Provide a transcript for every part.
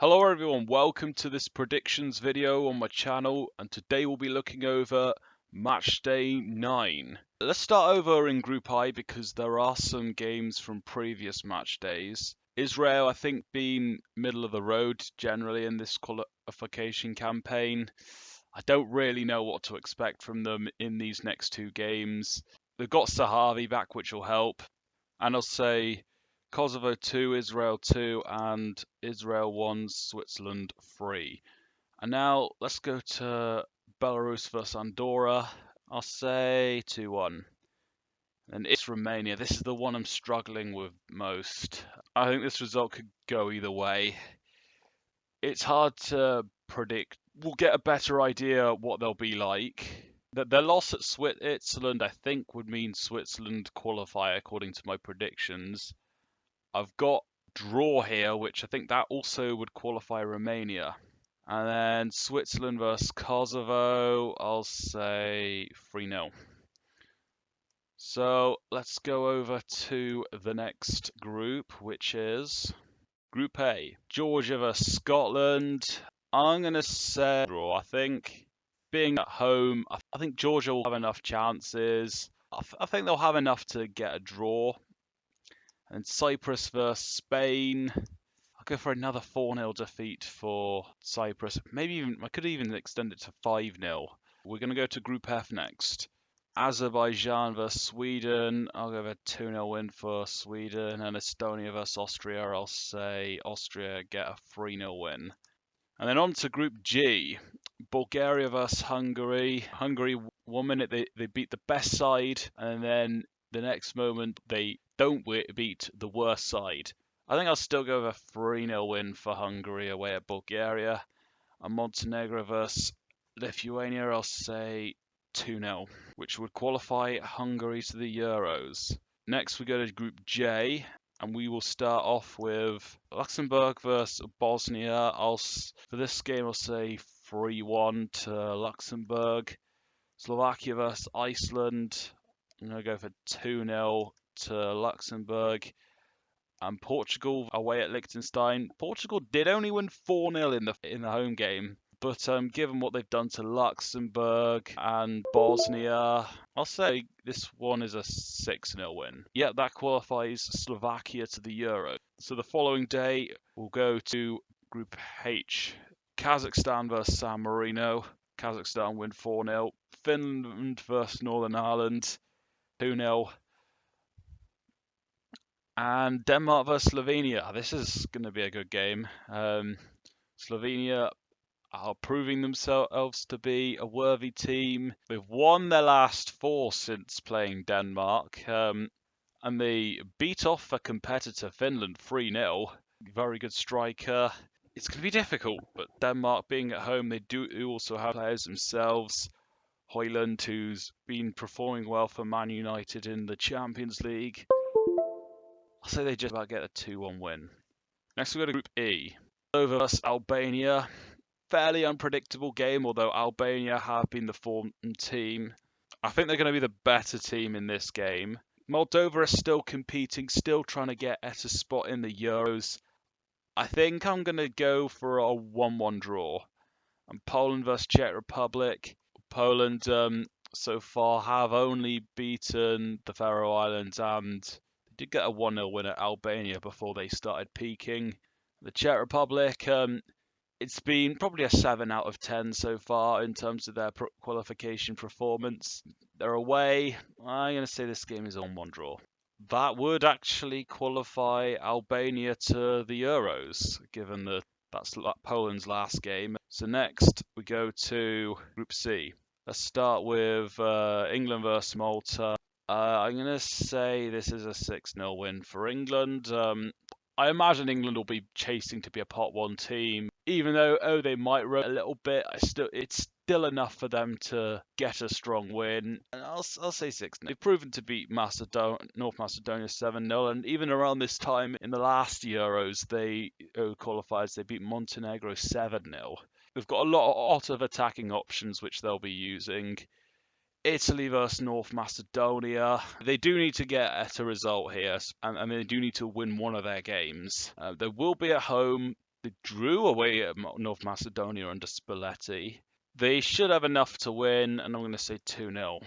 Hello everyone, welcome to this predictions video on my channel, and today we'll be looking over match day 9. Let's start over in Group I because there are some games from previous match days. Israel, I think, being middle of the road generally in this qualification campaign. I don't really know what to expect from them in these next two games. They've got Sahavi back, which will help, and I'll say Kosovo 2, Israel 2, and Israel 1, Switzerland 3. And now let's go to Belarus versus Andorra. I'll say 2-1. And it's Romania. This is the one I'm struggling with most. I think this result could go either way. It's hard to predict. We'll get a better idea what they'll be like. Their loss at Switzerland, I think, would mean Switzerland qualify according to my predictions. I've got draw here, which I think that also would qualify Romania. And then Switzerland versus Kosovo, I'll say 3-0. So let's go over to the next group, which is Group A. Georgia versus Scotland. I'm going to say draw, I think. Being at home, I think Georgia will have enough chances. I think they'll have enough to get a draw. And Cyprus versus Spain. I'll go for another 4-0 defeat for Cyprus. Maybe even I could even extend it to 5-0. We're going to go to Group F next. Azerbaijan versus Sweden. I'll go for a 2-0 win for Sweden. And Estonia versus Austria. I'll say Austria get a 3-0 win. And then on to Group G. Bulgaria versus Hungary. Hungary, 1 minute they beat the best side, and then the next moment they don't beat the worst side. I think I'll still go with a 3-0 win for Hungary away at Bulgaria. And Montenegro versus Lithuania, I'll say 2-0, which would qualify Hungary to the Euros. Next we go to Group J, and we will start off with Luxembourg versus Bosnia. For this game, I'll say 3-1 to Luxembourg. Slovakia versus Iceland. I'm going to go for 2-0 to Luxembourg. And Portugal away at Liechtenstein. Portugal did only win 4-0 in the home game, but given what they've done to Luxembourg and Bosnia, I'll say this one is a 6-0 win. Yeah, that qualifies Slovakia to the Euro. So the following day, we'll go to Group H. Kazakhstan versus San Marino. Kazakhstan win 4-0. Finland versus Northern Ireland, 2-0. And Denmark versus Slovenia. This is going to be a good game. Slovenia are proving themselves to be a worthy team. They've won their last 4 since playing Denmark. And they beat off a competitor, Finland, 3-0. Very good striker. It's going to be difficult, but Denmark being at home, they do also have players themselves. Højlund, who's been performing well for Man United in the Champions League. I'll say they just about get a 2-1 win. Next we go to Group E. Moldova versus Albania. Fairly unpredictable game, although Albania have been the form team. I think they're going to be the better team in this game. Moldova is still competing, still trying to get at a spot in the Euros. I think I'm going to go for a 1-1 draw. And Poland versus Czech Republic. Poland so far have only beaten the Faroe Islands, and they did get a 1-0 win at Albania before they started peaking. The Czech Republic, it's been probably a 7 out of 10 so far in terms of their qualification performance. They're away. I'm going to say this game is a 1-1 draw. That would actually qualify Albania to the Euros, given that that's Poland's last game. So next we go to Group C. Let's start with England versus Malta. I'm going to say this is a 6-0 win for England. I imagine England will be chasing to be a pot 1 team. Even though they might run a little bit, it's still enough for them to get a strong win. And I'll say 6-0. They've proven to beat North Macedonia 7-0, and even around this time in the last Euros, qualifiers, they beat Montenegro 7-0. They've got a lot of attacking options which they'll be using. Italy versus North Macedonia. They do need to get at a result here, and they do need to win one of their games. They will be at home. They drew away at North Macedonia under Spalletti. They should have enough to win, and I'm going to say 2-0.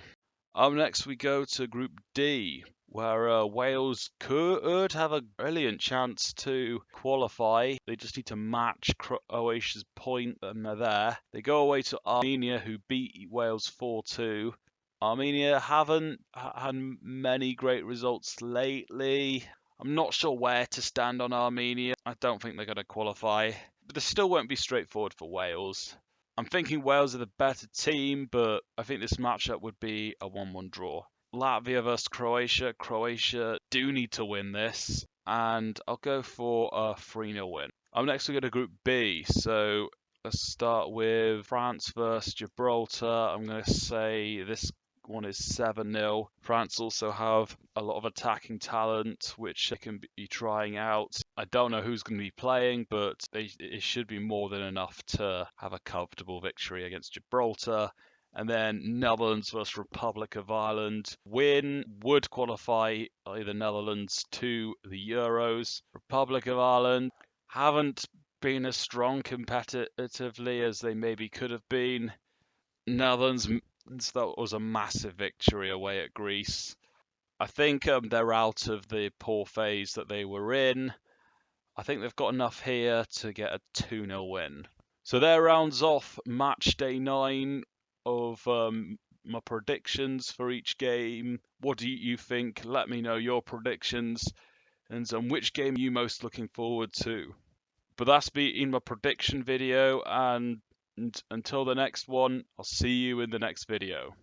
Up next, we go to Group D, where Wales could have a brilliant chance to qualify. They just need to match Croatia's point, and they're there. They go away to Armenia, who beat Wales 4-2. Armenia haven't had many great results lately. I'm not sure where to stand on Armenia. I don't think they're going to qualify, but this still won't be straightforward for Wales. I'm thinking Wales are the better team, but I think this matchup would be a 1-1 draw. Latvia versus Croatia. Croatia do need to win this, and I'll go for a 3-0 win. Up next, we go to Group B. So let's start with France versus Gibraltar. I'm going to say this one is 7-0. France also have a lot of attacking talent, which they can be trying out. I don't know who's going to be playing, but it should be more than enough to have a comfortable victory against Gibraltar. And then Netherlands versus Republic of Ireland. Win would qualify the Netherlands to the Euros. Republic of Ireland haven't been as strong competitively as they maybe could have been. Netherlands, that was a massive victory away at Greece. I think they're out of the poor phase that they were in. I think they've got enough here to get a 2-0 win. So that rounds off match day 9 of my predictions for each game. What do you think? Let me know your predictions and which game are you most looking forward to. But that's been my prediction video, and until the next one, I'll see you in the next video.